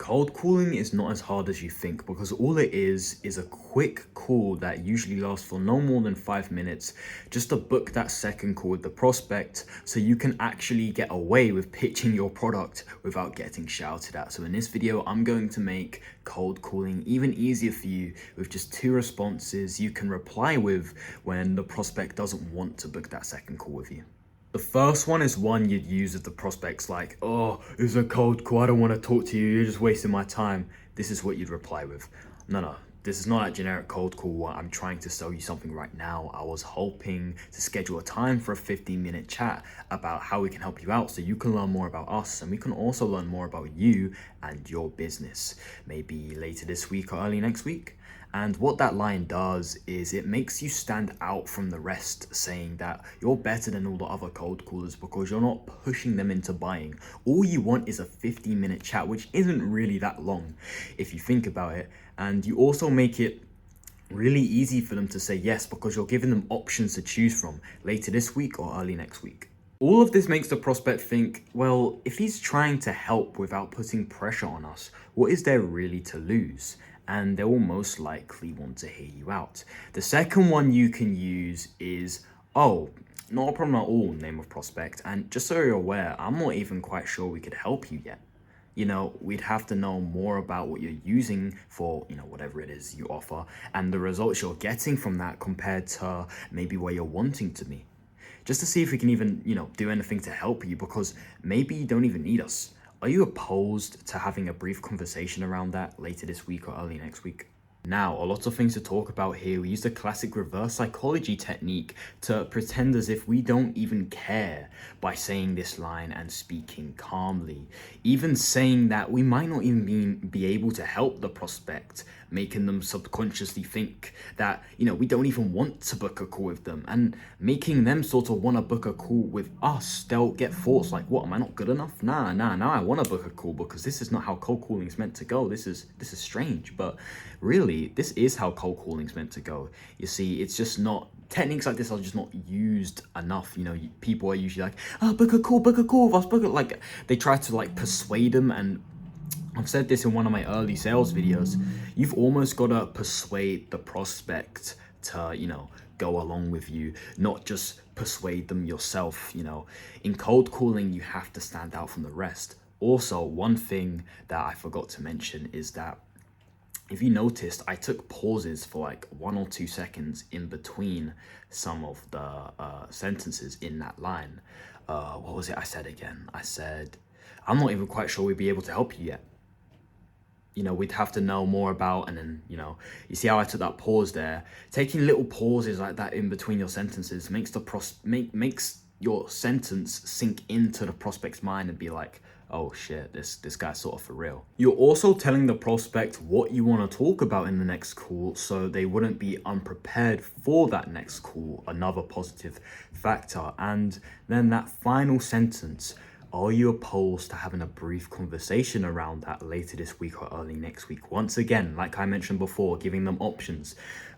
Cold calling is not as hard as you think because all it is a quick call that usually lasts for no more than 5 minutes just to book that second call with the prospect so you can actually get away with pitching your product without getting shouted at. So in this video, I'm going to make cold calling even easier for you with just 2 responses you can reply with when the prospect doesn't want to book that second call with you. The first one is one you'd use if the prospect's like, oh, it's a cold call, I don't want to talk to you, you're just wasting my time. This is what you'd reply with. No, this is not a generic cold call. I'm trying to sell you something right now. I was hoping to schedule a time for a 15-minute chat about how we can help you out so you can learn more about us and we can also learn more about you and your business, maybe later this week or early next week. And what that line does is it makes you stand out from the rest, saying that you're better than all the other cold callers because you're not pushing them into buying. All you want is a 15-minute chat, which isn't really that long if you think about it. And you also make it really easy for them to say yes because you're giving them options to choose from later this week or early next week. All of this makes the prospect think, well, if he's trying to help without putting pressure on us, what is there really to lose? And they will most likely want to hear you out. The second one you can use is, oh, not a problem at all, name of prospect. And just so you're aware, I'm not even quite sure we could help you yet. You know, we'd have to know more about what you're using for, whatever it is you offer and the results you're getting from that compared to maybe where you're wanting to be. Just to see if we can even, do anything to help you because maybe you don't even need us. Are you opposed to having a brief conversation around that later this week or early next week? Now, a lot of things to talk about here. We use the classic reverse psychology technique to pretend as if we don't even care by saying this line and speaking calmly. Even saying that we might not even be able to help the prospect, making them subconsciously think that, we don't even want to book a call with them and making them sort of want to book a call with us. They'll get thoughts like, what, am I not good enough? Nah, I want to book a call because this is not how cold calling is meant to go. This is strange, but really, this is how cold calling is meant to go. You see, it's just not, techniques like this are just not used enough. People are usually like, oh, book a call with us, book it. Like, they try to persuade them, and I've said this in one of my early sales videos. You've almost got to persuade the prospect to, go along with you, not just persuade them yourself. In cold calling, you have to stand out from the rest. Also, one thing that I forgot to mention is that if you noticed, I took pauses for 1 or 2 seconds in between some of the sentences in that line. What was it I said again? I said, I'm not even quite sure we'd be able to help you yet. We'd have to know more about, and then, you see how I took that pause there? Taking little pauses like that in between your sentences makes makes your sentence sink into the prospect's mind and be like, oh shit, this guy's sort of for real. You're also telling the prospect what you want to talk about in the next call so they wouldn't be unprepared for that next call, another positive factor. And then that final sentence, are you opposed to having a brief conversation around that later this week or early next week? Once again, like I mentioned before, giving them options.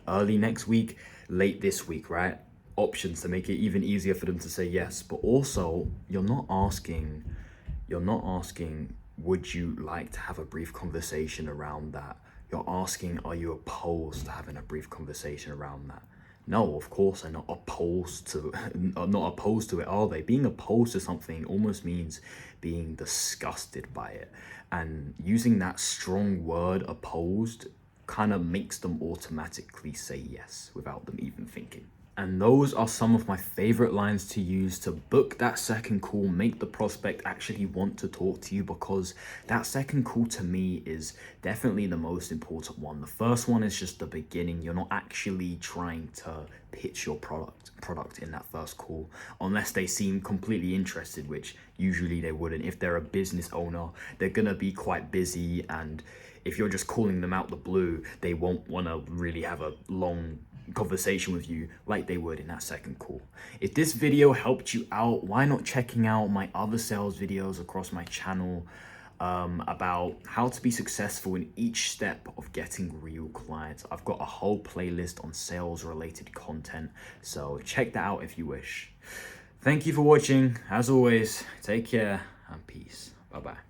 Early next week, late this week, right? Options to make it even easier for them to say yes. But also, you're not asking, would you like to have a brief conversation around that? You're asking, are you opposed to having a brief conversation around that? No, of course they're not opposed to it, are they? Being opposed to something almost means being disgusted by it. And using that strong word opposed kind of makes them automatically say yes without them even thinking. And those are some of my favorite lines to use to book that second call, make the prospect actually want to talk to you, because that second call to me is definitely the most important one. The first one is just the beginning. You're not actually trying to pitch your product in that first call unless they seem completely interested, which usually they wouldn't. If they're a business owner, they're gonna be quite busy, and if you're just calling them out the blue, they won't want to really have a long conversation with you like they would in that second call. If this video helped you out, why not checking out my other sales videos across my channel about how to be successful in each step of getting real clients. I've got a whole playlist on sales related content, so check that out if you wish. Thank you for watching. As always, take care and peace. Bye bye.